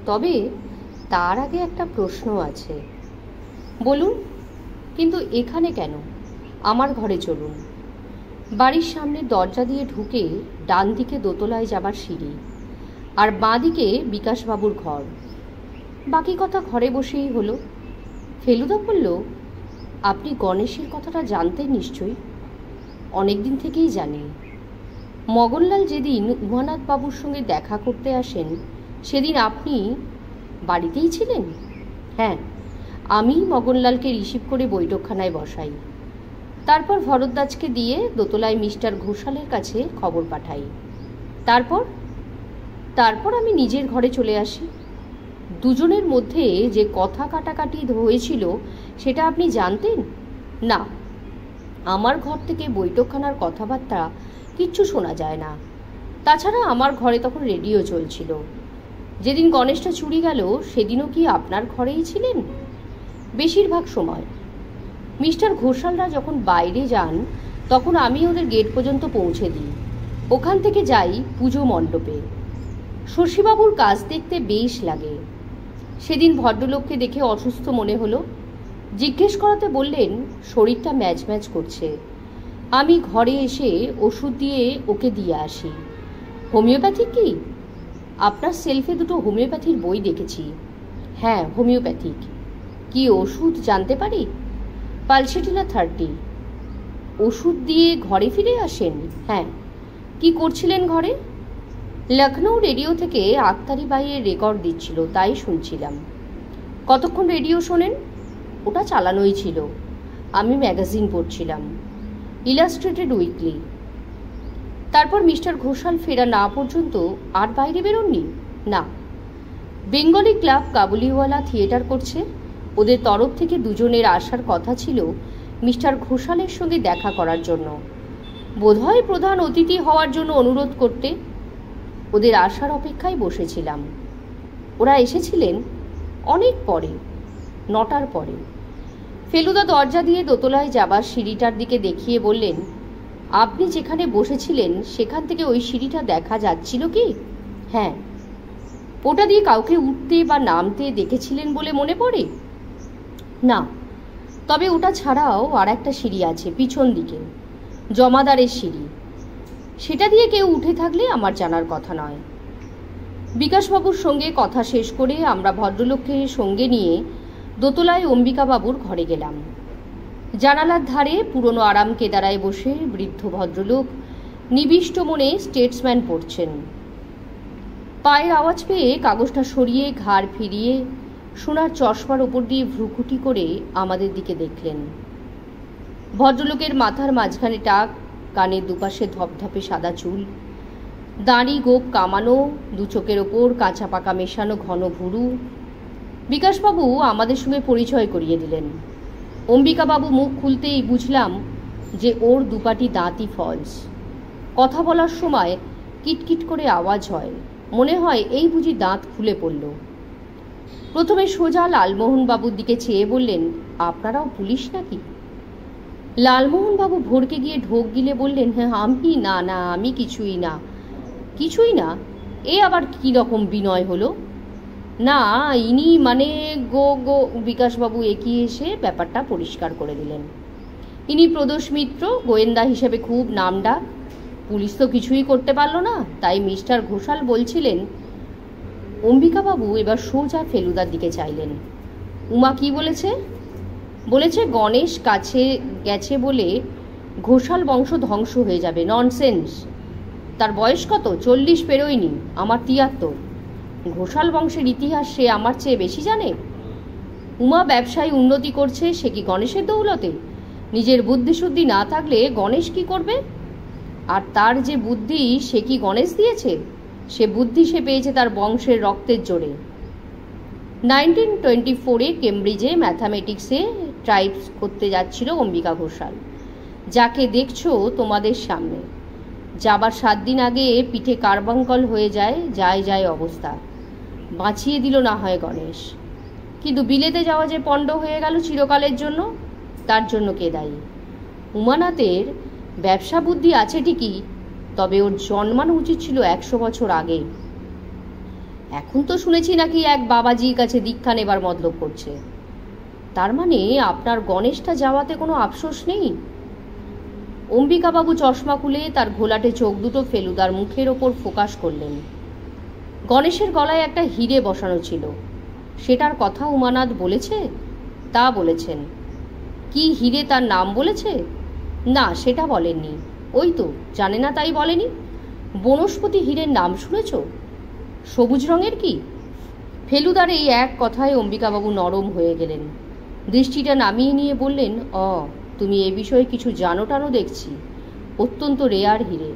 তবে তার আগে একটা প্রশ্ন আছে। বলুন। কিন্তু এখানে কেন? আমার ঘরে চলুন। বাড়ির সামনে দরজা দিয়ে ঢুকে ডান দিকে দোতলায় যাবার সিঁড়ি, আর বাঁ দিকে বিকাশবাবুর ঘর। বাকি কথা ঘরে বসেই হলো। ফেলুদা বলল, আপনি গণেশের কথাটা জানতেন নিশ্চয়ই? অনেক দিন থেকেই জানি। মগনলাল যেদিন উমানাথ বাবুর সঙ্গে দেখা করতে আসেন সেদিন আপনি বাড়িতেই ছিলেন? হ্যাঁ, আমি মগনলালকে রিসিভ করে বৈঠকখানায় বসাই। তারপর ভরদ্বাজকে দিয়ে দোতলায় মিস্টার ঘোষালের কাছে খবর পাঠাই। তারপর আমি নিজের ঘরে চলে আসি। দুজনের মধ্যে যে কথা কাটাকাটি হয়েছিল সেটা আপনি জানতেন না? আমার ঘর থেকে বৈঠকখানার কথাবার্তা কিচ্ছু শোনা যায় না। তাছাড়া আমার ঘরে তখন রেডিও চলছিল। যেদিন গণেশটা চুরি গেল সেদিনও কি আপনার ঘরেই ছিলেন? বেশিরভাগ সময়। মিস্টার ঘোষালরা যখন বাইরে যান তখন আমি ওদের গেট পর্যন্ত পৌঁছে দিই। ওখান থেকে যাই পুজো মণ্ডপে। শশীবাবুর কাজ দেখতে বেশ লাগে। সেদিন ভদ্রলোককে দেখে অসুস্থ মনে হলো। জিজ্ঞেস করাতে বললেন শরীরটা ম্যাজ ম্যাজ করছে। আমি ঘরে এসে ওষুধ দিয়ে ওকে দিয়ে আসি। হোমিওপ্যাথিক কি? আপনার সেলফে দুটো হোমিওপ্যাথির বই দেখেছি। হ্যাঁ, হোমিওপ্যাথিক। কি ওষুধ জানতে পারি? পালসেটিনা 30। ওষুধ দিয়ে ঘরে ফিরে আসেন? হ্যাঁ। কি করছিলেন ঘরে? লখনৌ রেডিও থেকে আক্তারি বাইয়ের রেকর্ড দিচ্ছিল, তাই শুনছিলাম। কতক্ষণ রেডিও শোনেন? ওটা চালানোই ছিল। আমি ম্যাগাজিন পড়ছিলাম, ইলাস্ট্রেটেড উইকলি। তারপর মিস্টার ঘোষাল ফেরা না পর্যন্ত আর বাইরে বেরোননি? না। বেঙ্গলি ক্লাব কাবুলিওয়ালা থিয়েটার করছে। ওদের তরফ থেকে দুজনের আসার কথা ছিল মিস্টার ঘোষালের সঙ্গে দেখা করার জন্য, বোধহয় প্রধান অতিথি হওয়ার জন্য অনুরোধ করতে। ওদের আসার অপেক্ষায় বসেছিলাম। ওরা এসেছিলেন অনেক পরে, 9টার পরে। ফেলুদা দরজা দিয়ে দোতলায় যাবার সিঁড়িটার দিকে দেখিয়ে বললেন, আপনি যেখানে বসেছিলেন সেখান থেকে ওই সিঁড়িটা দেখা যাচ্ছিল কি? হ্যাঁ। ওটা দিয়ে কাউকে উঠতে বা নামতে দেখেছিলেন বলে মনে পড়ে? না। তবে ওটা ছাড়াও আর একটা সিঁড়ি আছে পিছন দিকে, জমাদারের সিঁড়ি। সেটা দিয়ে কেউ উঠে থাকলে আমার জানার কথা নয়। বিকাশবাবুর সঙ্গে কথা শেষ করে আমরা ভদ্রলোককে সঙ্গে নিয়ে দোতলায় অম্বিকাবাবুর ঘরে গেলাম। জানালার ধারে পুরনো আরাম কেদারায় বসে বৃদ্ধ ভদ্রলোক নিবিষ্ট মনে স্টেটসম্যান পড়ছেন। পায়ের আওয়াজ পেয়ে কাগজটা সরিয়ে ঘাড় ফিরিয়ে সোনার চশমার ওপর দিয়ে ভ্রুকুটি করে আমাদের দিকে দেখলেন। ভদ্রলোকের মাথার মাঝখানে টাক, কানের দুপাশে ধপধপে সাদা চুল, দাড়ি গোপ কামানো, দু চোখের ওপর কাঁচা পাকা মেশানো ঘন ভুরু। বিকাশবাবু আমাদের সঙ্গে পরিচয় করিয়ে দিলেন। অম্বিকাবাবু মুখ খুলতেই বুঝলাম যে ওর দুপাটি দাঁতই ফলস। কথা বলার সময় কিটকিট করে আওয়াজ হয়, মনে হয় এই বুঝি দাঁত খুলে পড়ল। প্রথমে সোজা লালমোহনবাবুর দিকে চেয়ে বললেন, আপনারাও পুলিশ নাকি? লালমোহনবাবু ভড়কে গিয়ে ঢোক গিলে বললেন, হ্যাঁ আমি না, আমি কিছুই না। এ আবার কি রকম বিনয় হলো? না, ইনি মানে গো। বিকাশবাবু এগিয়ে এসে ব্যাপারটা পরিষ্কার করে দিলেন। ইনি প্রদোষ মিত্র, গোয়েন্দা হিসেবে খুব নামডাক। পুলিশ তো কিছুই করতে পারল না, তাই মিস্টার ঘোষাল বলছিলেন। অম্বিকাবাবু এবার সোজা ফেলুদার দিকে চাইলেন। উমা কি বলেছে? বলেছে গণেশ কাছে গেছে বলে ঘোষাল বংশ ধ্বংস হয়ে যাবে। ননসেন্স। তার বয়স কত? 40 পেরোয়নি, আমার 73। ঘোষাল বংশের ইতিহাস সে আমার চেয়ে বেশি জানে। উমা ব্যবসায় উন্নতি করছে, সে কি গণেশের দৌলতে? নিজের বুদ্ধিশুদ্ধি না থাকলে গণেশ কি করবে? আর তার যে বুদ্ধি সে কি গণেশ দিয়েছে? সে বুদ্ধি সে পেয়েছে তার বংশের রক্তের জোরে। 1924-এ কেমব্রিজে ম্যাথামেটিক্সে ট্রাইপস করতে যাচ্ছিল অম্বিকা ঘোষাল, যাকে দেখছো তোমাদের সামনে। যাবার 7 দিন আগে পিঠে কার্বাঙ্কল হয়ে যায় অবস্থা। বাঁচিয়ে দিল না হয় গণেশ, কিন্তু বিলেতে যাওয়া যে পণ্ড হয়ে গেল চিরকালের জন্য, তার জন্য কে দায়ী? উমানাথের ব্যবসা বুদ্ধি আছে ঠিকই, তবে ওর জন্মানো উচিত ছিল 100 বছর আগে। এখন তো শুনেছি নাকি এক বাবাজির কাছে দীক্ষা নেবার মতলব করছে। তার মানে আপনার গণেশটা যাওয়াতে কোনো আফসোস নেই? অম্বিকাবাবু চশমা খুলে তার ঘোলাটে চোখ দুটো ফেলুদার মুখের ওপর ফোকাস করলেন। গণেশের গলায় একটা হিরে বসানো ছিল, সেটার কথা উমানাথ বলেছে? তা বলেছেন। কি হিরে তার নাম বলেছে? না, সেটা বলেননি। ওই তো জানে না তাই বলেনি। বনস্পতি হীরের নাম শুনেছ? সবুজ রঙের কি? ফেলুদার এই এক কথায় অম্বিকাবাবু নরম হয়ে গেলেন। দৃষ্টিটা নামিয়ে নিয়ে বললেন, তুমি এ বিষয়ে কিছু জানো টানো দেখছি। অত্যন্ত রেয়ার হিরে।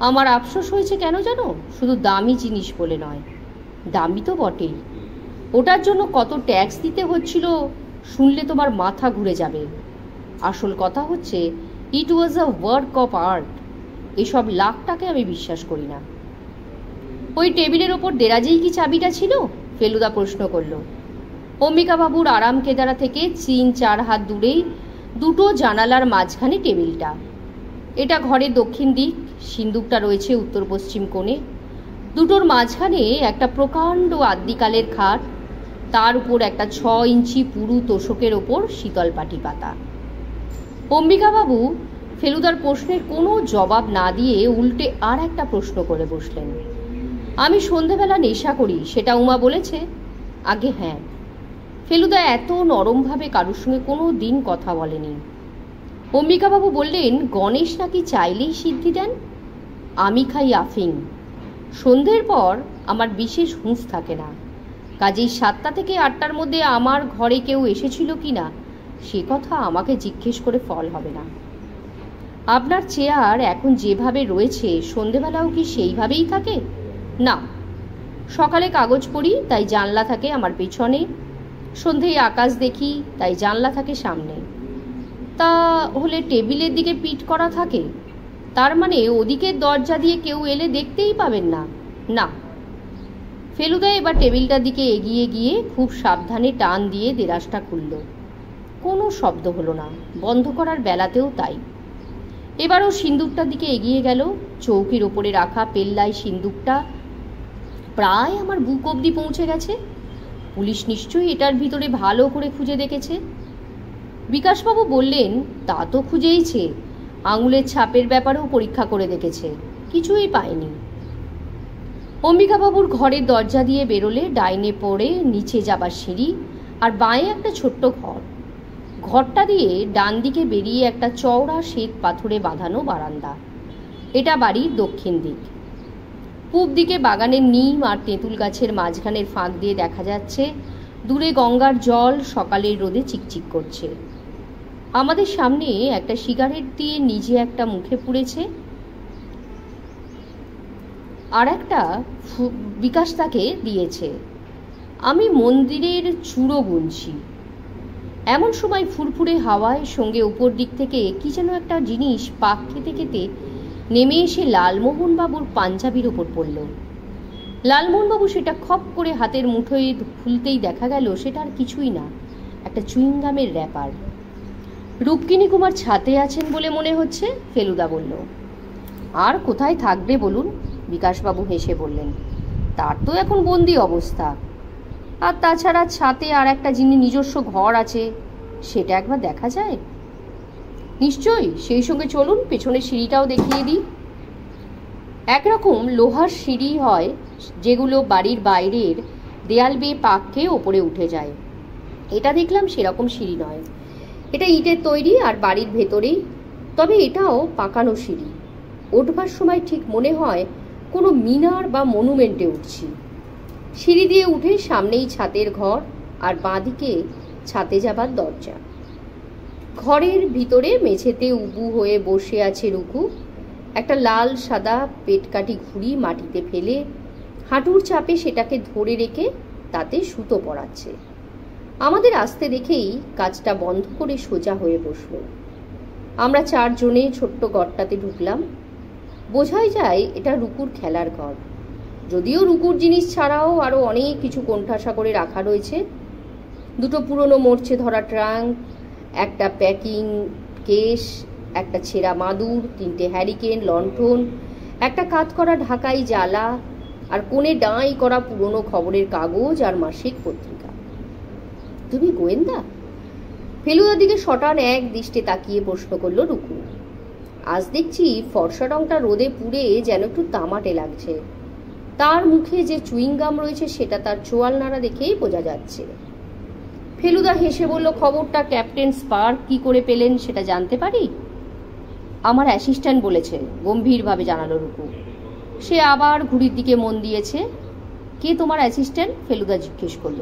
আমার আফসোস হয়েছে কেন জানো? শুধু দামি জিনিস বলে নয়। দামি তো বটেই, ওটার জন্য কত ট্যাক্স দিতে হচ্ছিল শুনলে তোমার মাথা ঘুরে যাবে। আসল কথা হচ্ছে, ইট ওয়াজ আ ওয়ার্ক অফ আর্ট। এসব লাখটাকে আমি বিশ্বাস করি না। ওই টেবিলের ওপর দেরাজেই কি চাবিটা ছিল? ফেলুদা প্রশ্ন করল। অম্বিকাবাবুর আরাম কেদারা থেকে 3-4 হাত দূরেই দুটো জানালার মাঝখানে টেবিলটা। এটা ঘরের দক্ষিণ দিক, সিন্দুকটা রয়েছে উত্তর পশ্চিম কোণে। দুটোর মাঝখানে একটা প্রকাণ্ড আদ্যিকালের খাট, তার উপর একটা 6 ইঞ্চি পুরু তোষকের ওপর শীতল পাটি পাতা। অম্বিকাবাবু ফেলুদার প্রশ্নের কোনো জবাব না দিয়ে উল্টে আর একটা প্রশ্ন করে বসলেন। আমি সন্ধেবেলা নেশা করি, সেটা উমা বলেছে? আগে হ্যাঁ। ফেলুদা এত নরমভাবে কারোর সঙ্গে কোনো দিন কথা বলেনি। অম্বিকাবাবু বললেন, গণেশ নাকি চাইলেই সিদ্ধি দেন। আমি খাই আফিং। সন্ধ্যের পর আমার বিশেষ হুঁশ থাকে না, কাজেই 7টা থেকে 8টার মধ্যে আমার ঘরে কেউ এসেছিল কি না সে কথা আমাকে জিজ্ঞেস করে ফল হবে না। আপনার চেয়ার এখন যেভাবে রয়েছে সন্ধেবেলাও কি সেইভাবেই থাকে? না, সকালে কাগজ পড়ি তাই জানলা থাকে আমার পেছনে, সন্ধেয় আকাশ দেখি তাই জানলা থাকে সামনে। তা হলে টেবিলের দিকে পিঠ করা থাকে, তার মানে ওদিকের দরজা দিয়ে কেউ এলে দেখতেই পাবেন না? না। ফেলুদা এবার টেবিলটার দিকে এগিয়ে গিয়ে খুব সাবধানে টান দিয়ে দেরাজটা খুলল। কোনো শব্দ হলো না, বন্ধ করার বেলাতেও তাই। এবারও সিন্দুকটার দিকে এগিয়ে গেল। চৌকির ওপরে রাখা পেল্লায় সিন্দুকটা প্রায় আমার বুক অবধি পৌঁছে গেছে। পুলিশ নিশ্চয়ই এটার ভিতরে ভালো করে খুঁজে দেখেছে। বিকাশবাবু বললেন, তা তো খুঁজেইছে, আঙুলের ছাপের ব্যাপারেও পরীক্ষা করে দেখেছে, কিছুই পায়নি। অম্বিকাবাবুর ঘরের দরজা দিয়ে বেরোলে ডাইনে পড়ে নিচে যাবার সিঁড়ি, আর বাঁয়ে একটা ছোট্ট ঘর। ঘরটা দিয়ে ডান দিকে বেরিয়ে একটা চওড়া শ্বেত পাথরে বাঁধানো বারান্দা। এটা বাড়ির দক্ষিণ দিক। পূব দিকে বাগানের নিম আর তেঁতুল গাছের মাঝখানের ফাঁক দিয়ে দেখা যাচ্ছে দূরে গঙ্গার জল সকালের রোদে চিকচিক করছে। আমাদের সামনে একটা সিগারেট দিয়ে নিজে একটা মুখে পুড়েছে, আর একটা বিকাশ তাকে দিয়েছে। আমি মন্দিরের চূড়ো গুনছি। এমন সময় ফুরফুরে হাওয়ায় সঙ্গে উপর দিক থেকে কি যেন একটা জিনিস পাক খেতে খেতে নেমে এসে লালমোহনবাবুর পাঞ্জাবির ওপর পড়ল। লালমোহনবাবু সেটা খপ করে হাতের মুঠোয় খুলতেই দেখা গেল সেটা আর কিছুই না, একটা চুইংগামের র্যাপার। রূপকিনী কুমার ছাতে আছেন বলে মনে হচ্ছে, ফেলুদা বলল। আর কোথায় থাকবে বলুন? বিকাশবাবু হেসে বললেন, তার তো এখন বন্দি অবস্থা। আর তাছাড়া ছাতে আর একটা যিনি নিজস্ব ঘর আছে, সেটা একবার দেখা যায়। নিশ্চয়ই, সেই সঙ্গে চলুন, পেছনের সিঁড়িটাও দেখিয়ে দিই। একরকম লোহার সিঁড়ি হয় যেগুলো বাড়ির বাইরের দেয়াল বেয়ে পাক খেয়ে ওপরে উঠে যায়। এটা দেখলাম সেরকম সিঁড়ি নয়, এটা ইটের তৈরি আর বাড়ির ভেতরেই, তবে এটাও পাকানো সিঁড়ি। ওঠবার সময় ঠিক মনে হয় কোনো মিনার বা মনুমেন্টে উঠছি। সিঁড়ি দিয়ে উঠে সামনেই ছাতের ঘর, আর বাঁদিকে ছাতে যাবার দরজা। ঘরের ভিতরে মেঝেতে উবু হয়ে বসে আছে রুকু, একটা লাল সাদা পেটকাটি ঘুড়ি মাটিতে ফেলে হাঁটুর চাপে সেটাকে ধরে রেখে তাতে সুতো পরাচ্ছে। আমাদের আসতে দেখেই কাজটা বন্ধ করে সোজা হয়ে বসল। আমরা 4 জনে ছোট্ট ঘরটাতে ঢুকলাম। বোঝাই যায় এটা রুকুর খেলার ঘর, যদিও রুকুর জিনিস ছাড়াও আরও অনেক কিছু কোণঠাসা করে রাখা রয়েছে। দুটো পুরনো মরচে ধরা ট্রাঙ্ক, একটা প্যাকিং কেস, একটা ছেঁড়া মাদুর, 3টে হ্যারিকেন, লণ্ঠন, একটা কাত করা ঢাকাই জ্বালা, আর কোণে ডাঁই করা পুরনো খবরের কাগজ আর মাসিক পত্রিকা। তুমি গোয়েন্দা? ফেলুদার দিকে সটান এক দৃষ্টে তাকিয়ে প্রশ্ন করল রুকু। আজ দেখছি ফর্সা রংটা রোদে পুড়ে যেন একটু তামাটে লাগছে। তার মুখে যে চুইংগাম রয়েছে সেটা তার চোয়াল নাড়া দেখেই বোঝা যাচ্ছে। ফেলুদা হেসে বলল, খবরটা ক্যাপ্টেন স্পার্ক কি করে পেলেন সেটা জানতে পারি? আমার অ্যাসিস্ট্যান্ট বলেছে, গম্ভীরভাবে জানালো রুকু। সে আবার ঘুড়ির দিকে মন দিয়েছে। কে তোমার অ্যাসিস্ট্যান্ট? ফেলুদা জিজ্ঞেস করল।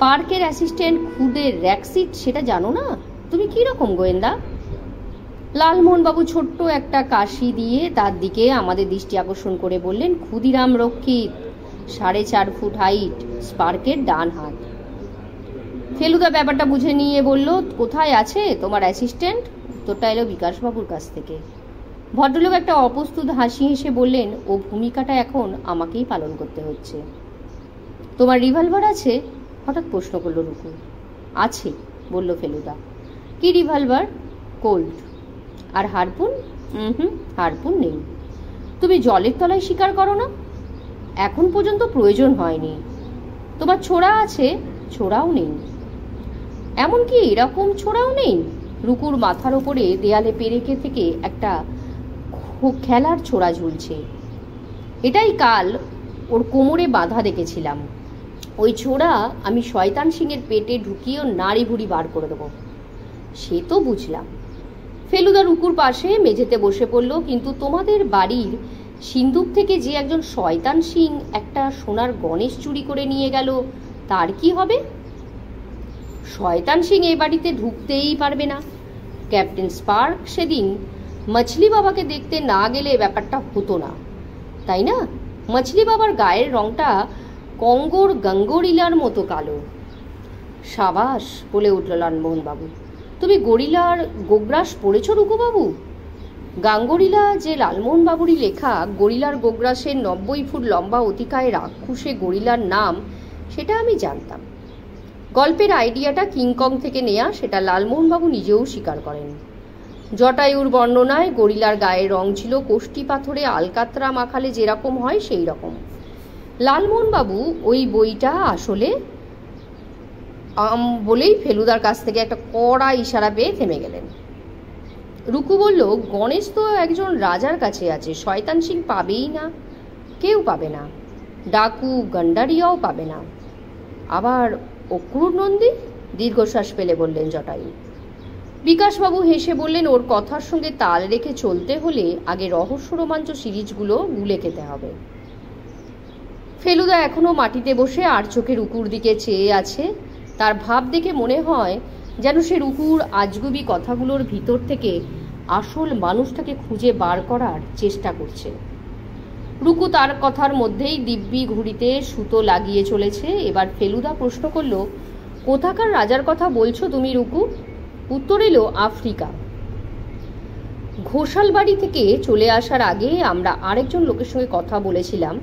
পার্কের অ্যাসিস্ট্যান্ট খুদে র্যাক্সিট, সেটা জানো না? তুমি কি রকম গোয়েন্দা? লালমোহনবাবু ছোট্ট একটা কাশি দিয়ে তার দিকে আমাদের দৃষ্টি আকর্ষণ করে বললেন, ক্ষুদিরাম রক্ষিত, 4.5 ফুট হাইট, স্পার্কের ডান হাত। ফেলুদা ব্যাপারটা বুঝে নিয়ে বলল, কোথায় আছে তোমার অ্যাসিস্ট্যান্ট? উত্তরটা এলো বিকাশবাবুর কাছ থেকে। ভদ্রলোক একটা অপ্রস্তুত হাসি হেসে বললেন, ও ভূমিকাটা এখন আমাকেই পালন করতে হচ্ছে। তোমার রিভলভার আছে? হঠাৎ প্রশ্ন করল রুকু। আছে, বলল ফেলুদা। কি রিভলভার? কোল্ট। আর হারপুন? হারপুন নেই। তুমি জলের তলায় শিকার করো না? এখন পর্যন্ত প্রয়োজন হয়নি। তোমার ছোড়া আছে? ছোড়াও নেই। এমনকি এরকম ছোড়াও নেই? রুকুর মাথার ওপরে দেয়ালে পেরেকে থেকে একটা খেলার ছোড়া ঝুলছে। এটাই কাল ওর কোমরে বাঁধা দেখেছিলাম। ওই ছোড়া আমি শয়তান সিংয়ের পেটে ঢুকিয়ে নাড়ি ভুড়ি বার করে দেবো। সে তো বুঝলাম। ফেলুদা রুকুর পাশে মেঝেতে বসে পড়ল। কিন্তু তোমাদের বাড়ির সিন্দুক থেকে যে একজন শয়তান সিং একটা সোনার গণেশ চুরি করে নিয়ে গেল, তার কি হবে? শয়তান সিং এ বাড়িতে ঢুকতেই পারবে না। ক্যাপ্টেন স্পার্ক সেদিন মাছলি বাবাকে দেখতে না গেলে ব্যাপারটা হতো না, তাই না? মাছলি বাবার গায়ের রংটা কঙ্গোর গাঙ্গোরিলার মতো কালো। সাবাস, বলে উঠল লালমোহনবাবু। তুমি গরিলার গোগ্রাস পড়েছ রুকুবাবু? গাঙ্গোরিলা যে লালমোহনবাবুরই লেখা, গরিলার গোগ্রাসের 90 ফুট লম্বা অতিকায় রাক্ষুসে গরিলার নাম, সেটা আমি জানতাম। গল্পের আইডিয়াটা কিংকং থেকে নেয়া, সেটা লালমোহনবাবু নিজেও স্বীকার করেন। জটায়ুর বর্ণনায় গরিলার গায়ের রং ছিল কোষ্টি পাথরে আলকাতরা মাখালে যেরকম হয় সেই রকম। লালমোহনবাবু ওই বইটা আসলে বলেই ফেলুদার কাছ থেকে একটা কড়া ইশারা পেয়ে থেমে গেলেন। রুকু বলল, গণেশ তো একজন রাজার কাছে আছে, শয়তান সিং পাবেই না, কেউ পাবে না। ডাকু গন্ডারিয়াও পাবে না। আবার অক্রুর নন্দী? দীর্ঘশ্বাস ফেলে বললেন জটায়ু। বিকাশবাবু হেসে বললেন, ওর কথার সঙ্গে তাল রেখে চলতে হলে আগে রহস্য রোমাঞ্চ সিরিজগুলো গুলে খেতে হবে। ফেলুদা এখনো মাটিতে বসে আর চোখে রুকুর দিকে চেয়ে আছে। তার ভাব দেখে মনে হয় যেন সে রুকুর আজগুবি কথাগুলোর ভিতর থেকে আসল মানুষটাকে খুঁজে বার করার চেষ্টা করছে। রুকু তার কথার মধ্যেই দিব্যি ঘুড়িতে সুতো লাগিয়ে চলেছে। এবার ফেলুদা প্রশ্ন করল, কোথাকার রাজার কথা বলছো তুমি রুকু? উত্তর এলো, আফ্রিকা। ঘোষাল বাড়ি থেকে চলে আসার আগে আমরা আরেকজন লোকের সঙ্গে কথা বলেছিলাম।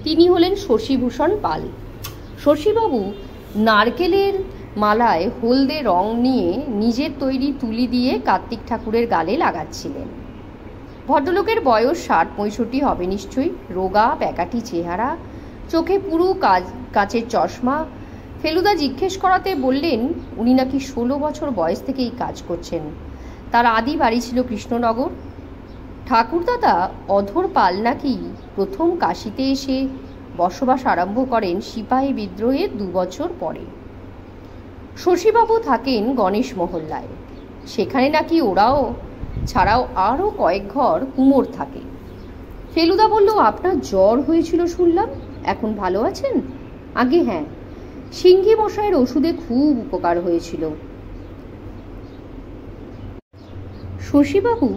তিনি হলেন শশীভূষণ পাল। শশীবাবু নারকেলের মালায় হলদে রং নিয়ে নিজের তৈরি তুলি দিয়ে কার্তিক ঠাকুরের গালে লাগাচ্ছিলেন। ভদ্রলোকের বয়স 60-65 হবে নিশ্চয়ই। রোগা প্যাকাটি চেহারা, চোখে পুরু কাচের চশমা। ফেলুদা জিজ্ঞেস করাতে বললেন, উনি নাকি 16 বছর বয়স থেকেই কাজ করছেন। তার আদি বাড়ি ছিল কৃষ্ণনগর। ঠাকুরদাদা অধর পাল নাকি প্রথম কাশিতে এসে বসবাস আরম্ভ করেন সিপাহী বিদ্রোহের 2 বছর পরে। শশীবাবু থাকেন গণেশ মহল্লায়। সেখানে নাকি ওরাও ছাড়াও আরও কয়েক ঘর কুমোর থাকে। ফেলুদা বলল, আপনার জ্বর হয়েছিল শুনলাম, এখন ভালো আছেন? আগে হ্যাঁ, সিংহি মশাইয়ের ওষুধে খুব উপকার হয়েছিল। শশীবাবু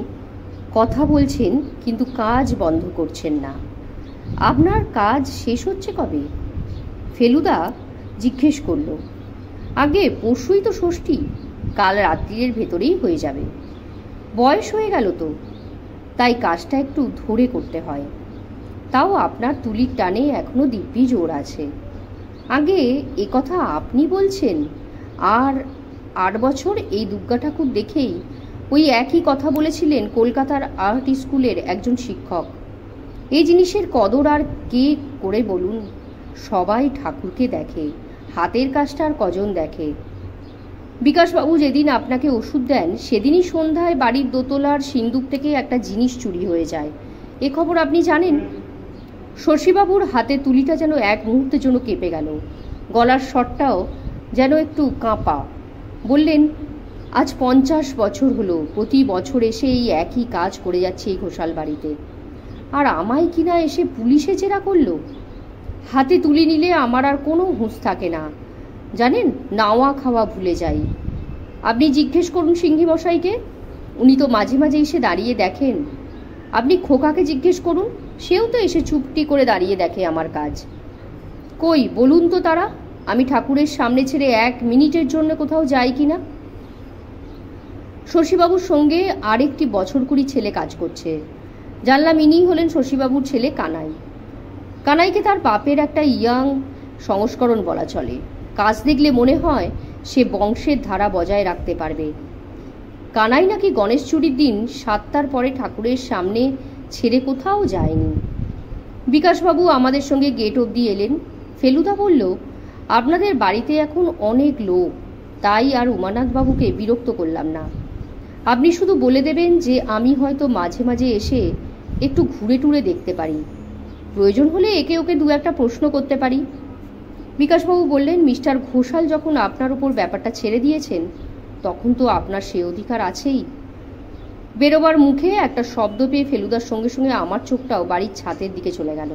কথা বলছেন কিন্তু কাজ বন্ধ করছেন না। আপনার কাজ শেষ হচ্ছে কবে? ফেলুদা জিজ্ঞেস করল। আগে পরশুই তো ষষ্ঠী, কাল রাত্রির ভেতরেই হয়ে যাবে। বয়স হয়ে গেল তো, তাই কাজটা একটু ধরে করতে হয়। তাও আপনার তুলির টানে এখনো দিব্যি জোর আছে। আগে এ কথা আপনি বলছেন? আর 8 বছর এই দুর্গা ঠাকুর দেখেই ওই একই কথা বলেছিলেন কলকাতার আর্ট স্কুলের একজন শিক্ষক। এই জিনিসের কদর আর কে করে বলুন? সবাই ঠাকুরকে দেখে, হাতের কাজটা আর কজন দেখে? বিকাশবাবু যেদিন আপনাকে ওষুধ দেন সেদিনই সন্ধ্যায় বাড়ির দোতলার সিন্দুক থেকে একটা জিনিস চুরি হয়ে যায়, এ খবর আপনি জানেন? শশীবাবুর হাতে তুলিটা যেন এক মুহূর্তের জন্য কেঁপে গেল, গলার স্বরটাও যেন একটু কাঁপা। বললেন, আজ 50 বছর হলো প্রতি বছর এসে এই একই কাজ করে যাচ্ছে এই ঘোষাল বাড়িতে, আর আমায় কিনা এসে পুলিশে জেরা করলো। হাতে তুলে নিলে আমার আর কোনো হুঁশ থাকে না, জানেন, নাওয়া খাওয়া ভুলে যাই। আপনি জিজ্ঞেস করুন সিংহী মশাইকে, উনি তো মাঝে মাঝে এসে দাঁড়িয়ে দেখেন। আপনি খোকাকে জিজ্ঞেস করুন, সেও তো এসে চুপটি করে দাঁড়িয়ে দেখে আমার কাজ। কই বলুন তো তারা, আমি ঠাকুরের সামনে ছেড়ে 1 মিনিটের জন্য কোথাও যাই কিনা? শশীবাবুর সঙ্গে আরেকটি বছর কুড়ি ছেলে কাজ করছে। জানলাম ইনি হলেন শশীবাবুর ছেলে কানাই। কানাইকে তার বাপের একটা ইয়াং সংস্করণ বলা চলে। কাজ দেখলে মনে হয় সে বংশের ধারা বজায় রাখতে পারবে। কানাই নাকি গণেশ চুরির দিন 7টার পরে ঠাকুরের সামনে ছেড়ে কোথাও যায়নি। বিকাশবাবু আমাদের সঙ্গে গেট অবধি এলেন। ফেলুদা বলল, আপনাদের বাড়িতে এখন অনেক লোক, তাই আর উমানাথবাবুকে বিরক্ত করলাম না। আপনি শুধু বলে দেবেন যে আমি হয়তো মাঝে মাঝে এসে একটু ঘুরে টুরে দেখতে পারি, প্রয়োজন হলে একে ওকে 2-1টা প্রশ্ন করতে পারি। বিকাশবাবু বললেন, মিস্টার ঘোষাল যখন আপনার উপর ব্যাপারটা ছেড়ে দিয়েছেন তখন তো আপনার সে অধিকার আছেই। বেরোবার মুখে একটা শব্দ পেয়ে ফেলুদার সঙ্গে সঙ্গে আমার চোখটাও বাড়ির ছাদের দিকে চলে গেল।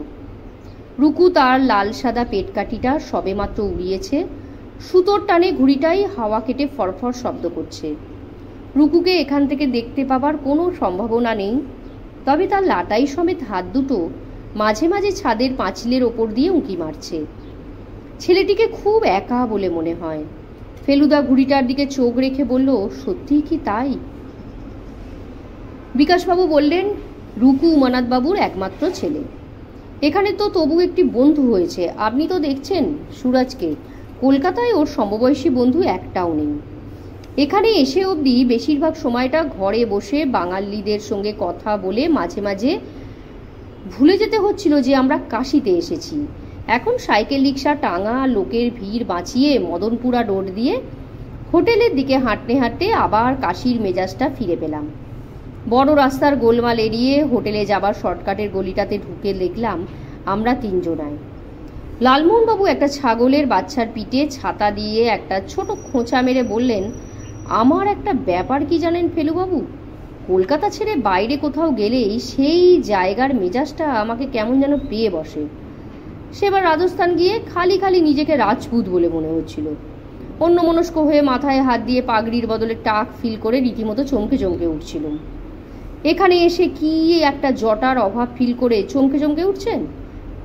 রুকু তার লাল সাদা পেটকাঠিটা সবেমাত্র উড়িয়েছে, সুতোর টানে ঘুড়িটাই হাওয়া কেটে ফরফর শব্দ করছে। রুকুকে এখান থেকে দেখতে পাবার কোনো সম্ভাবনা নেই, তবে তার লাটাই সমেত হাত দুটো মাঝে মাঝে ছাদের পাঁচিলের ওপর দিয়ে উঁকি মারছে। ছেলেটিকে খুব একা বলে মনে হয়। ফেলুদা ঘুড়িটার দিকে চোখ রেখে বলল, সত্যিই কি তাই? বিকাশবাবু বললেন, রুকু উমানাথবাবুর একমাত্র ছেলে। এখানে তো তবু একটি বন্ধু হয়েছে, আপনি তো দেখছেন সুরাজকে। কলকাতায় ওর সমবয়সী বন্ধু একটাও নেই। এখানে এসে অবধি বেশিরভাগ সময়টা ঘরে বসে বাঙালিদের সঙ্গে কথা বলে মাঝে মাঝে ভুলে যেতে হচ্ছিল যে আমরা কাশিতে এসেছি। এখন সাইকেল রিক্সা টাঙা লোকের ভিড় বাঁচিয়ে মদনপুরা রোড দিয়ে হোটেলের দিকে হাঁটতে হাঁটতে আবার কাশির মেজাজটা ফিরে পেলাম। বড় রাস্তার গোলমাল এড়িয়ে হোটেলে যাবার শর্টকাটের গলিটাতে ঢুকে দেখলাম আমরা 3 জনাই। লালমোহনবাবু একটা ছাগলের বাচ্চার পিঠে ছাতা দিয়ে একটা ছোট খোঁচা মেরে বললেন, আমার একটা ব্যাপার কি জানেন ফেলুবাবু, কলকাতা ছেড়ে বাইরে কোথাও গেলেই সেই জায়গার মেজাজটা আমাকে কেমন যেন পেয়ে বসে। সেবার রাজস্থান গিয়ে খালি খালি নিজেকে রাজপুত বলে মনে হচ্ছিল। অন্যমনস্ক হয়ে মাথায় হাত দিয়ে পাগড়ির বদলে টাক ফিল করে রীতিমতো চমকে চমকে উঠছিলাম। এখানে এসে কি একটা জটার অভাব ফিল করে চমকে চমকে উঠছেন?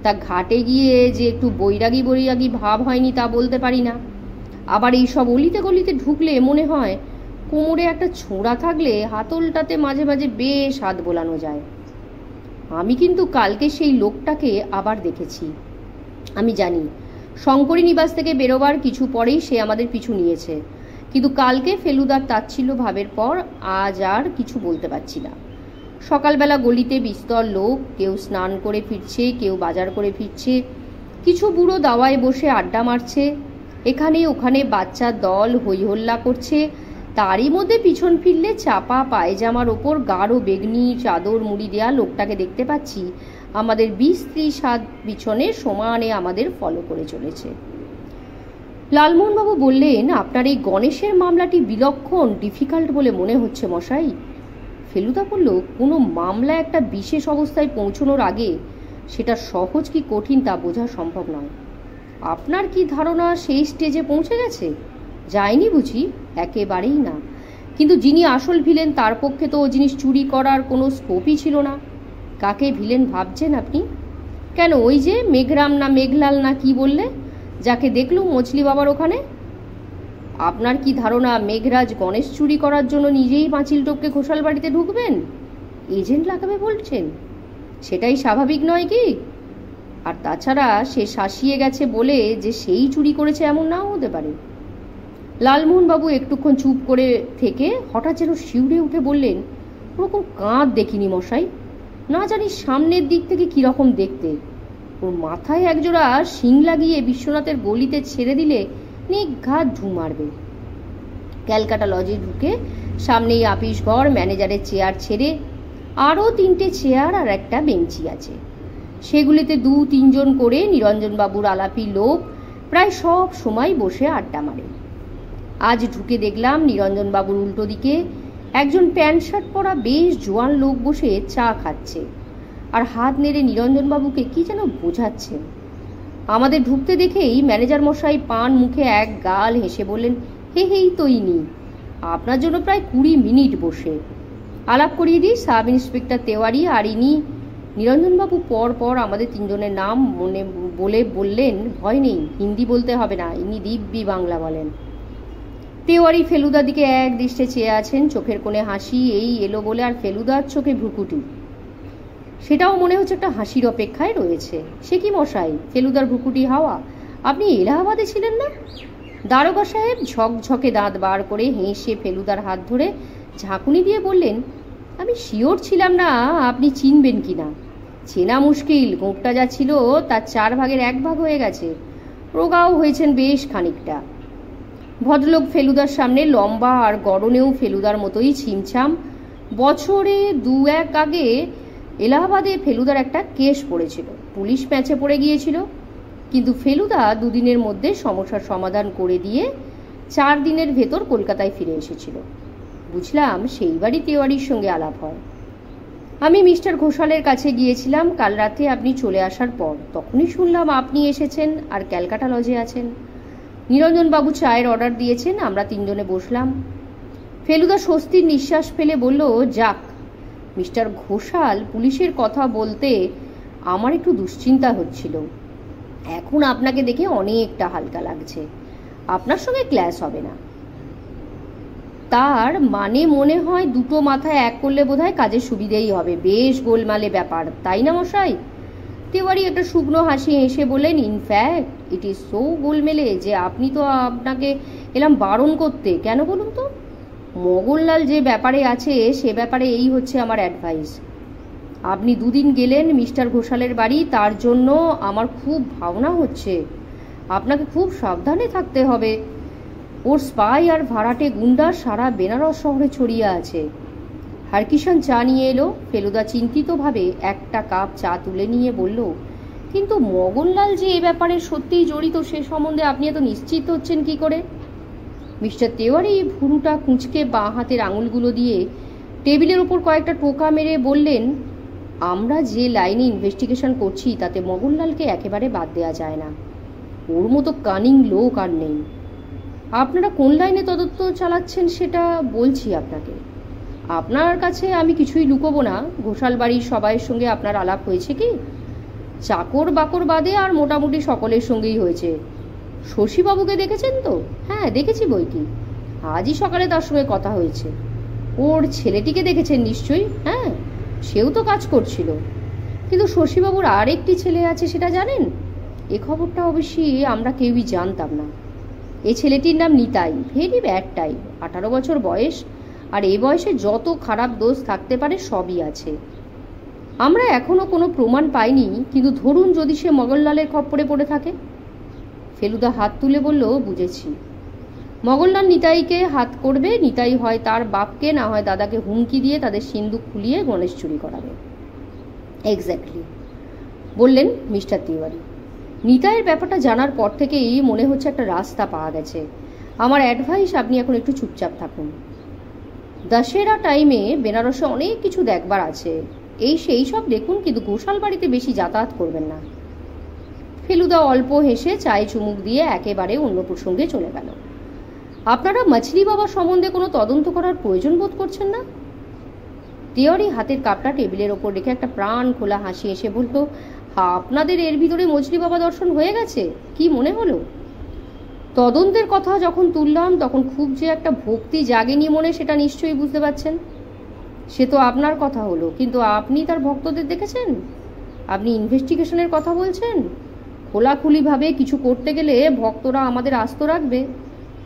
তা ঘাটে গিয়ে যে একটু বৈরাগী বৈরাগী ভাব হয়নি তা বলতে পারি না। আবার এই সব অলিতে গলিতে ঢুকলে মনে হয় কোমরে একটা ছোঁড়া থাকলে হাতলটাতে মাঝে মাঝে বেশ হাত বোলানো যায়। আমি কিন্তু কালকে সেই লোকটাকে আবার দেখেছি। আমি জানি শঙ্করী নিবাস থেকে বেরোবার কিছু পরেই সে আমাদের পিছু নিয়েছে, কিন্তু কালকে ফেলুদার তাচ্ছিল্য ভাবের পর আজ আর কিছু বলতে পারছি না। সকালবেলা গলিতে বিস্তর লোক, কেউ স্নান করে ফিরছে, কেউ বাজার করে ফিরছে, কিছু বুড়ো দাওয়ায় বসে আড্ডা মারছে, এখানে ওখানে বাচ্চার দল হই হল্লা করছে। তারই মধ্যে পিছন ফিরলে চাপা পায়জামার ওপর গাঢ় বেগনি চাদর মুড়ি দেয়া লোকটাকে দেখতে পাচ্ছি আমাদের 20-30 হাত পিছনে সমানে আমাদের ফলো করে চলেছে। লালমোহনবাবু বললেন, আপনার এই গণেশের মামলাটি বিলক্ষণ ডিফিকাল্ট বলে মনে হচ্ছে মশাই। ফেলুদা বলল, কোনো মামলা একটা বিশেষ অবস্থায় পৌঁছানোর আগে সেটা সহজ কি কঠিন তা বোঝা সম্ভব নয়। আপনার কি ধারণা সেই স্টেজে পৌঁছে গেছে? যায়নি বুঝি? একেবারেই না। কিন্তু যিনি আসল ভিলেন তার পক্ষে তো ও জিনিস চুরি করার কোনো স্কোপই ছিল না। কাকে ভিলেন ভাবছেন আপনি? কেন, ওই যে মেঘরাম না মেঘলাল না কি বললে, যাকে দেখলুম মছলি বাবার ওখানে? আপনার কি ধারণা মেঘরাজ গণেশ চুরি করার জন্য নিজেই পাঁচিল টপকে ঘোষাল বাড়িতে ঢুকবেন? এজেন্ট লাগাবে বলছেন? সেটাই স্বাভাবিক নয় কি? আর তাছাড়া সে শাসিয়ে গেছে বলে যে সেই চুরি করেছে এমন নাও হতে পারে। লালমোহনবাবু একটুক্ষণ চুপ করে থেকে হঠাৎ যেন শিউরে উঠে বললেন, ওরকম কাঁধ দেখিনি মশাই। না জানি সামনের দিক থেকে কিরকম দেখতে। ওর মাথায় একজোড়া শিং লাগিয়ে বিশ্বনাথের গলিতে ছেড়ে দিলে নিঘাত ঢু মারবে। ক্যালকাটা লজে ঢুকে সামনেই আপিস ঘর, ম্যানেজারের চেয়ার ছেড়ে আরও 3টে চেয়ার আর একটা বেঞ্চি আছে। সেগুলিতে 2-3 জন করে নিরঞ্জনবাবুর আলাপি লোক প্রায় সব সময় বসে আড্ডা মারে। আজ ঢুকে দেখলাম নিরঞ্জনবাবুর উল্টো দিকে একজন প্যান্ট শার্ট পরা বেশ জোয়ান লোক বসে চা খাচ্ছে আর হাত নেড়ে নিরঞ্জনবাবুকে কি যেন বোঝাচ্ছেন। আমাদের ঢুকতে দেখেই ম্যানেজার মশাই পান মুখে এক গাল হেসে বললেন, হে হেই তো ইনি, আপনার জন্য প্রায় 20 মিনিট বসে। আলাপ করিয়ে দিই, সাব ইন্সপেক্টর তেওয়ারি আর ইনি। নিরঞ্জনবাবু পর পর আমাদের 3 জনের নাম মনে বলে বললেন, ভয় নেই, হিন্দি বলতে হবে না, ইনি দিব্যি বাংলা বলেন। তেওয়ারি ফেলুদার দিকে এক দৃষ্টে চেয়ে আছেন, চোখের কোণে হাসি এই এলো বলে আর ফেলুদার চোখে ভ্রুকুটি, সেটাও মনে হচ্ছে একটা হাসির অপেক্ষায় রয়েছে। সে কি মশাই, ফেলুদার ভ্রুকুটি হাওয়া, আপনি এলাহাবাদে ছিলেন না? দারোগা সাহেব ঝকঝকে দাঁত বার করে হেসে ফেলুদার হাত ধরে ঝাঁকুনি দিয়ে বললেন, আমি শিওর ছিলাম না আপনি চিনবেন কিনা। চেনা মুশকিল, গোঁপটা যা ছিল তার 4 ভাগের 1 ভাগ হয়ে গেছে, রোগাও হয়েছেন বেশ খানিকটা। ভদ্রলোক ফেলুদার সামনে লম্বা আর গড়নেও ফেলুদার মতোই ছিমছাম। বছরে 2-1 আগে এলাহাবাদে ফেলুদার একটা কেস পড়েছিল, পুলিশ ম্যাচে পড়ে গিয়েছিল, কিন্তু ফেলুদা 2 দিনের মধ্যে সমস্যার সমাধান করে দিয়ে 4 দিনের ভেতর কলকাতায় ফিরে এসেছিল। বুঝলাম সেইবারই তেওয়ারির সঙ্গে আলাপ হয়। আমি মিস্টার ঘোষালের কাছে গিয়েছিলাম কাল রাতে আপনি চলে আসার পর, তখনই শুনলাম আপনি এসেছেন আর ক্যালকাটা লজে আছেন। নিরঞ্জনবাবু চায়ের অর্ডার দিয়েছেন, আমরা 3 জনে বসলাম। ফেলুদা স্বস্তির নিঃশ্বাস ফেলে বলল, যাক, মিস্টার ঘোষাল পুলিশের কথা বলতে আমার একটু দুশ্চিন্তা হচ্ছিল, এখন আপনাকে দেখে অনেকটা হালকা লাগছে, আপনার সঙ্গে ক্লাস হবে না। তার মানে মনে হয় 2টো মাথায় এক করলে বোধহয় কাজের সুবিধেই হবে, বেশ গোলমালে ব্যাপার, তাই না মশাই? তেওয়ারি একটা শুকনো হাসি হেসে বললেন, ইনফ্যাক্ট ইট ইজ সো গোলমেলে যে আপনি তো আপনাকে এলাম বারণ করতে। কেন বলুন তো? মগনলাল যে ব্যাপারে আছে সে ব্যাপারে এই হচ্ছে আমার অ্যাডভাইস। আপনি 2 দিন গেলেন মিস্টার ঘোষালের বাড়ি, তার জন্য আমার খুব ভাবনা হচ্ছে, আপনাকে খুব সাবধানে থাকতে হবে। ওর স্পাই আর ভাড়াটে গুন্ডা সারা বেনারস শহরে ছড়িয়ে আছে। হারকিষান চা নিয়ে এলো। ফেলুদা চিন্তিতভাবে একটা কাপ চা তুলে নিয়ে বলল, কিন্তু মগনলাল যে এ ব্যাপারে সত্যিই জড়িত সে সম্বন্ধে আপনি এত নিশ্চিত হচ্ছেন কি করে? মিস্টার তেওয়ারি ভুরুটা কুঁচকে বাঁ হাতের আঙুলগুলো দিয়ে টেবিলের ওপর কয়েকটা টোকা মেরে বললেন, আমরা যে লাইনে ইনভেস্টিগেশন করছি তাতে মগনলালকে একেবারে বাদ দেওয়া যায় না, ওর মতো কানিং লোক আর নেই। আপনারা কোন লাইনে তদন্ত চালাচ্ছেন সেটা বলছি আপনাকে। আপনার কাছে আমি কিছুই লুকোবো না, ঘোষাল বাড়ির সবাইয়ের সঙ্গে আপনার আলাপ হয়েছে কি? চাকর বাকর বাদে আর মোটামুটি সকলের সঙ্গেই হয়েছে। শশীবাবুকে দেখেছেন তো? হ্যাঁ দেখেছি বই কি, আজই সকালে তার সঙ্গে কথা হয়েছে। ওর ছেলেটিকে দেখেছেন নিশ্চয়ই? হ্যাঁ, সেও তো কাজ করছিল। কিন্তু শশীবাবুর আর একটি ছেলে আছে সেটা জানেন? এ খবরটা অবশ্যই আমরা কেউই জানতাম না। এই ছেলেটির নাম নিতাই, ভেরি ব্যাড টাইপ, 18 বছর বয়স, আর এই বয়সে যত খারাপ দোষ থাকতে পারে সবই আছে। আমরা এখনো কোনো প্রমাণ পাইনি, কিন্তু ধরুন যদি সে মগনলালের খপ্পরে পড়ে থাকে। ফেলুদা হাত তুলে বলল, বুঝেছি, মগনলাল নিতাইকে হাত করবে, নিতাই হয় তার বাপকে না হয় দাদাকে হুমকি দিয়ে তাদের সিন্দুক খুলিয়ে গণেশ চুরি করাবে। এক্স্যাক্টলি বললেন মিস্টার তিওয়ারি। নিতাইয়ের ব্যাপারটা জানার পর থেকেই মনে হচ্ছে একটা রাস্তা পাওয়া গেছে। আমার অ্যাডভাইস, আপনি এখন একটু চুপচাপ থাকুন। দশেরা টাইমে বেনারসে অনেক কিছু দেখবার আছে, সেই সব দেখুন, কিন্তু ঘোষাল বাড়িতে বেশি যাতায়াত করবেন না। ফেলুদা অল্প হেসে চায়ে চুমুক দিয়ে একেবারে অন্য প্রসঙ্গে চলে গেল। আপনারা মাছলি বাবা সম্বন্ধে কোনো তদন্ত করার প্রয়োজন বোধ করছেন না? তেওয়ারি হাতের কাপটা টেবিলের ওপর রেখে একটা প্রাণ খোলা হাসি এসে বলল, আপনাদের এর ভিতরে মছলি বাবা দর্শন হয়ে গেছে? কি মনে হলো? তদন্তের কথা যখন তুললাম তখন খুব যে একটা ভক্তি জাগেনি মনে, সেটা নিশ্চয়ই বুঝতে পারছেন। সে তো আপনার কথা হলো, কিন্তু আপনি তার ভক্তদের দেখেছেন? আপনি ইনভেস্টিগেশনের কথা বলছেন। খোলাখুলিভাবে কিছু করতে গেলে ভক্তরা আমাদের আস্ত রাখবে।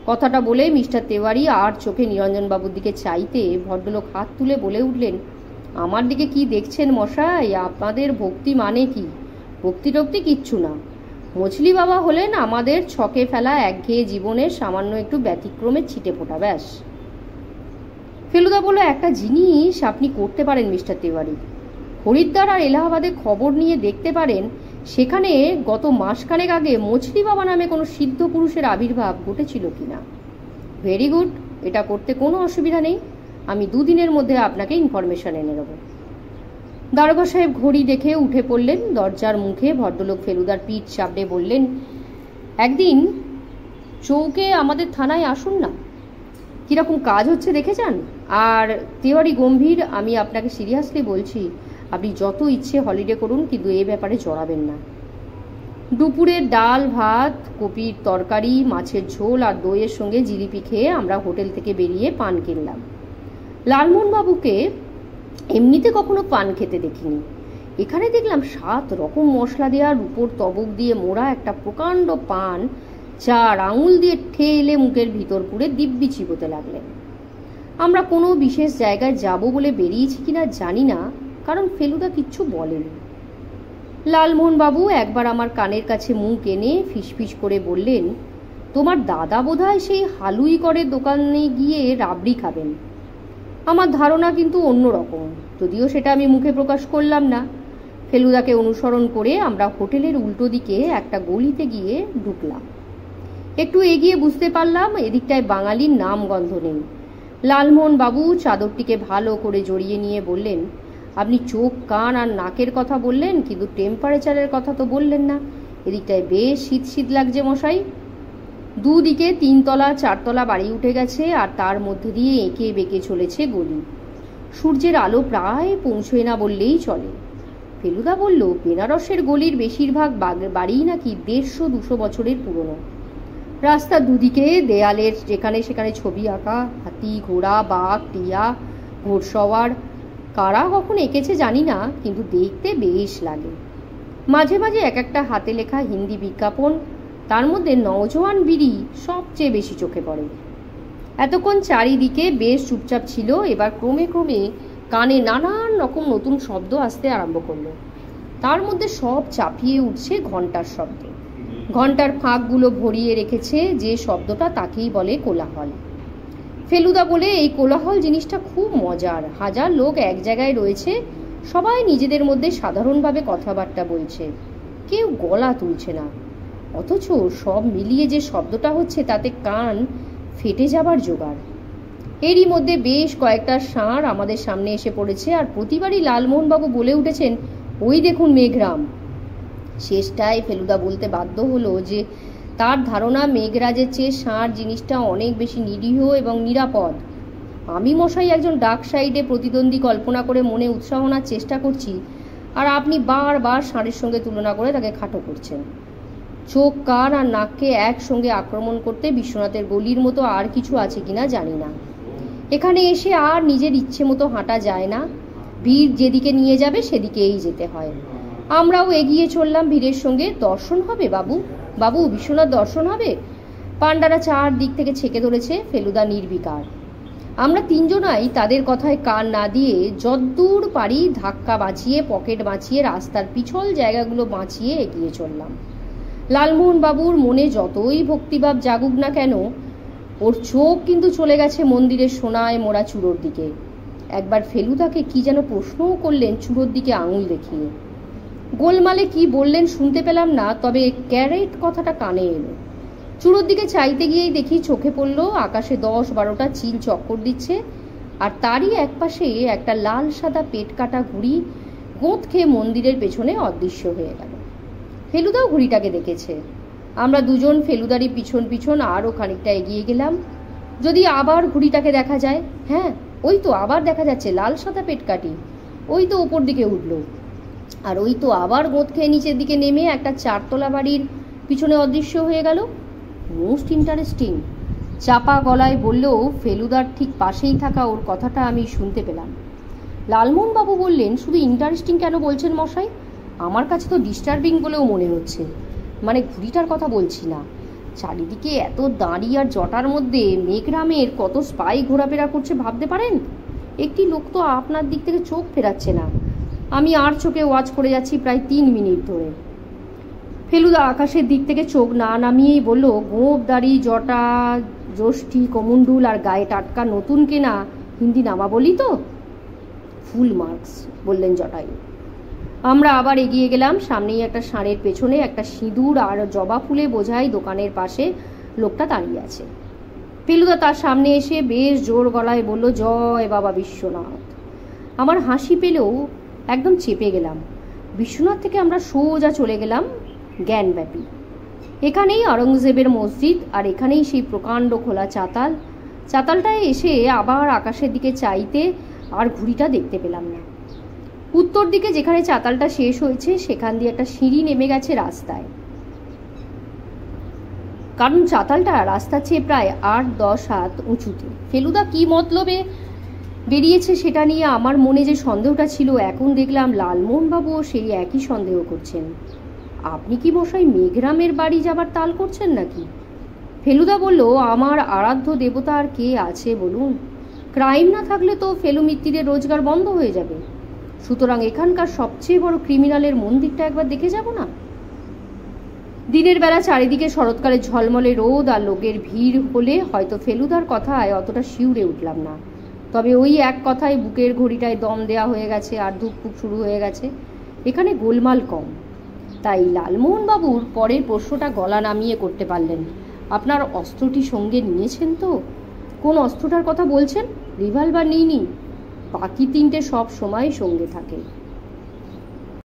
কথাটা বলে মিস্টার তেওয়ারি আর চোখে নিরঞ্জনবাবুর দিকে চাইতে ভদ্রলোক হাত তুলে বলে উঠলেন, আমার দিকে কি দেখছেন মশাই? আপনাদের ভক্তি মানে কি? ভক্তি টক্তি কিচ্ছু না। মছলি বাবা হলেন আমাদের ছকে ফেলা একঘেয়ে জীবনের সামান্য একটু ব্যতিক্রমের ছিটে ফোটা, ব্যাস। ফেলুদা বলল, একটা জিনিস আপনি করতে পারেন মিস্টার তিওয়ারি। হরিদ্বার আর এলাহাবাদে খবর নিয়ে দেখতে পারেন সেখানে গত মাসখানেক আগে মছলি বাবা নামে কোনো সিদ্ধ পুরুষের আবির্ভাব ঘটেছিল কিনা। ভেরি গুড, এটা করতে কোনো অসুবিধা নেই। আমি 2 দিনের মধ্যে আপনাকে ইনফরমেশন এনে দেবো। দারোগা সাহেব ঘড়ি দেখে উঠে পড়লেন। দরজার মুখে ভদ্রলোক ফেলুদার পিঠ চাপড়ে বললেন, একদিন চৌকে আমাদের থানায় আসুন না, কিরকম কাজ হচ্ছে দেখে যান। আর তিওয়ারি গম্ভীর, আমি আপনাকে সিরিয়াসলি বলছি, আপনি যত ইচ্ছে হলিডে করুন, কিন্তু এ ব্যাপারে জড়াবেন না। দুপুরের ডাল ভাত, কপির তরকারি, মাছের ঝোল আর দইয়ের সঙ্গে জিলিপি খেয়ে আমরা হোটেল থেকে বেরিয়ে পান কিনলাম। লালমোহনবাবুকে এমনিতে কখনো পান খেতে দেখিনি। এখানে দেখলাম 7 রকম মশলা দেওয়ার উপর তবক দিয়ে মোড়া একটা প্রকাণ্ড পান 4 আঙুল দিয়ে ঠেলে মুখের ভিতর পুরে দিব্যি চিবোতে লাগলেন। আমরা কোনো বিশেষ জায়গায় যাব বলে বেরিয়েছি কিনা জানি না, কারণ ফেলুদা কিচ্ছু বলেনি। লালমোহনবাবু একবার আমার কানের কাছে মুখ এনে ফিসফিস করে বললেন, তোমার দাদা বোধহয় সেই হালুই করে দোকানে গিয়ে রাবড়ি খাবেন। আমার ধারণা কিন্তু অন্য রকম, যদিও সেটা আমি মুখে প্রকাশ করলাম না। ফেলুদাকে অনুসরণ করে আমরা হোটেলের উল্টো দিকে একটা গলিতে গিয়ে ঢুকলাম। একটু এগিয়ে বুঝতে পারলাম এদিকটায় বাঙালির নাম গন্ধ নেই। লালমোহনবাবু চাদরটিকে ভালো করে জড়িয়ে নিয়ে বললেন, আপনি চোখ কান আর নাকের কথা বললেন, কিন্তু টেম্পারেচারের কথা তো বললেন না। এদিকটায় বেশ শীত শীত লাগছে মশাই। 2 দিকে 3 তলা 4 তলা বাড়ি উঠে গেছে, আর তার মধ্যে দিয়ে এঁকে বেঁকে চলেছে গলি। সূর্যের আলো প্রায় পৌঁছয় না বললেই চলে। ফেলুদা বলল, বেনারসের গলির বেশিরভাগ বাড়িই নাকি 150-200 বছরের পুরনো। রাস্তার দুদিকে দেয়ালের যেখানে সেখানে ছবি আঁকা, হাতি, ঘোড়া, বাঘ, টিয়া, ঘোড়সওয়ার। কারা কখন এঁকেছে জানি না, কিন্তু দেখতে বেশ লাগে। মাঝে মাঝে এক একটা হাতে লেখা হিন্দি বিজ্ঞাপন, তার মধ্যে নওজোয়ান বিড়ি সবচেয়ে বেশি চোখে পড়ে। এতক্ষণ চারিদিকে বেশ চুপচাপ ছিল, এবার ক্রমে ক্রমে কানে নানান রকম নতুন শব্দ আসতে আরম্ভ করলো। তার মধ্যে সব চাপিয়ে উঠছে ঘন্টার শব্দ। ঘন্টার ফাঁকগুলো ভরিয়ে রেখেছে যে শব্দটা, তাকেই বলে কোলাহল। ফেলুদা বলে, এই কোলাহল জিনিসটা খুব মজার। 1000 লোক এক জায়গায় রয়েছে, সবাই নিজেদের মধ্যে সাধারণভাবে কথাবার্তা বলছে, কেউ গলা তুলছে না, অথচ সব মিলিয়ে যে শব্দটা হচ্ছে তাতে কান ফেটে যাবার জোগাড়। এরই মধ্যে বেশ কয়েকটা ষাঁড় আমাদের সামনে এসে পড়েছে, আর প্রতিবারই লালমোহনবাবু বলে উঠেছেন, ওই দেখুন মেঘরাম। শেষটায় ফেলুদা বলতে বাধ্য হলো যে তার ধারণা মেঘরাজের চেয়ে ষাঁড় জিনিসটা অনেক বেশি নিরীহ এবং নিরাপদ। আমি মশাই একজন ডাক সাইডে প্রতিদ্বন্দ্বী কল্পনা করে মনে উৎসাহনার চেষ্টা করছি, আর আপনি বারবার ষাঁড়ের সঙ্গে তুলনা করে তাকে খাটো করছেন। চোখ কান আর নাককে একসঙ্গে আক্রমণ করতে বিশ্বনাথের গলির মতো আর কিছু আছে কিনা জানি না। এখানে এসে আর নিজের ইচ্ছে মতো হাঁটা যায় না, ভিড় যেদিকে নিয়ে যাবে সেদিকেই যেতে হয়। আমরাও এগিয়ে চললাম ভিড়ের সঙ্গে। দর্শন হবে বাবু, বাবু বিশ্বনাথ দর্শন হবে। পান্ডারা 4 দিক থেকে ছেকে ধরেছে। ফেলুদা নির্বিকার। আমরা 3 জনাই তাদের কথায় কান না দিয়ে যদ্দূর পারি ধাক্কা বাঁচিয়ে, পকেট বাঁচিয়ে, রাস্তার পিছল জায়গাগুলো বাঁচিয়ে এগিয়ে চললাম। লালমোহন বাবুর মনে যতই ভক্তিভাব জাগুক না কেন, ওর চোখ কিন্তু চলে গেছে মন্দিরের সোনায় মোড়া চূড়োর দিকে। একবার ফেলুদাকে কি যেন প্রশ্নও করলেন চূড়োর দিকে আঙুল দেখিয়ে। গোলমালে কি বললেন শুনতে পেলাম না, তবে ক্যারেট কথাটা কানে এলো। চূড়োর দিকে চাইতে গিয়েই দেখি চোখে পড়ল আকাশে 10-12টা চিল চক্কর দিচ্ছে, আর তারই একপাশে একটা লাল সাদা পেট কাটা ঘুড়ি গোঁত খেয়ে মন্দিরের পেছনে অদৃশ্য হয়ে গেল। ফেলুদাও ঘুড়িটাকে দেখেছে। আমরা 2 জন ফেলুদারই পিছন পিছন আরও খানিকটা এগিয়ে গেলাম, যদি আবার ঘুড়িটাকে দেখা যায়। হ্যাঁ, ওই তো আবার দেখা যাচ্ছে লাল সাদা পেটকাটি, ওই তো ওপর দিকে উঠল, আর ওই তো আবার গোঁত খেয়ে নিচের দিকে নেমে একটা 4 তলা বাড়ির পিছনে অদৃশ্য হয়ে গেল। মোস্ট ইন্টারেস্টিং, চাপা গলায় বললেও ফেলুদার ঠিক পাশেই থাকা ওর কথাটা আমি শুনতে পেলাম। লালমোহনবাবু বললেন, শুধু ইন্টারেস্টিং কেন বলছেন মশাই? আমার কাছে তো ডিস্টার্বিং বলেও মনে হচ্ছে। মানে ঘুড়িটার কথা বলছি না, চারিদিকে এত দাঁড়ি আর জটার মধ্যে মেঘরামের কত স্পাই ঘোরাফেরা করছে ভাবতে পারেন? একটি লোক তো আপনার দিক থেকে চোখ ফেরাচ্ছে না। আমি আর চোখে ওয়াচ করে যাচ্ছি প্রায় 3 মিনিট ধরে। ফেলুদা আকাশের দিক থেকে চোখ না নামিয়েই বলল, গোঁফ দাড়ি, জটা, যষ্টি, কমণ্ডুল আর গায়ে টাটকা নতুন কেনা হিন্দি নামা বলি তো? ফুল মার্কস, বললেন জটায়ু। আমরা আবার এগিয়ে গেলাম। সামনেই একটা ষাঁড়ের পেছনে একটা সিঁদুর আর জবা ফুলে বোঝাই দোকানের পাশে লোকটা দাঁড়িয়ে আছে। ফেলুদা তার সামনে এসে বেশ জোর গলায় বলল, জয় বাবা বিশ্বনাথ। আমার হাসি পেলেও একদম চেপে গেলাম। বিশ্বনাথ থেকে আমরা সোজা চলে গেলাম জ্ঞানব্যাপী। এখানেই আওরঙ্গজেবের মসজিদ, আর এখানেই সেই প্রকাণ্ড খোলা চাতাল। চাতালটায় এসে আবার আকাশের দিকে চাইতে আর ঘুড়িটা দেখতে পেলাম না। উত্তর দিকে যেখানে চাতালটা শেষ হয়েছে সেখান দিয়ে একটা সিঁড়ি নেমে গেছে রাস্তায়, কারণ চাতালটা রাস্তার চেয়ে প্রায় 8-10 হাত উঁচুতে। ফেলুদা কি মতলবে বেরিয়েছে সেটা নিয়ে আমার মনে যে সন্দেহটা ছিল, এখন দেখলাম লালমোহনবাবুও সেই একই সন্দেহ করছেন। আপনি কি মশাই মেঘরামের বাড়ি যাবার তাল করছেন নাকি? ফেলুদা বলল, আমার আরাধ্য দেবতা আর কে আছে বলুন? ক্রাইম না থাকলে তো ফেলু মিত্তিরের রোজগার বন্ধ হয়ে যাবে। সুতরাং এখানকার সবচেয়ে বড় ক্রিমিনালের মন্দিরটা একবার দেখে যাব না? দিনের বেলা চারিদিকে শরৎকালে ঝলমলে রোদ আর লোকের ভিড় হলে হয়তো ফেলুদার কথায় অতটা শিউরে উঠলাম না। তবে ওই এক কথায় বুকের ঘড়িটায় দম দেয়া হয়ে গেছে আর ধুকপুক শুরু হয়ে গেছে। এখানে গোলমাল কম। তাই লালমোহনবাবুর পরের প্রশ্নটা গলা নামিয়ে করতে পারলেন, আপনার অস্ত্রটি সঙ্গে নিয়েছেন তো? কোন অস্ত্রটার কথা বলছেন? রিভলভার নিইনি, বাকি 3টে সব সময় সঙ্গে থাকে।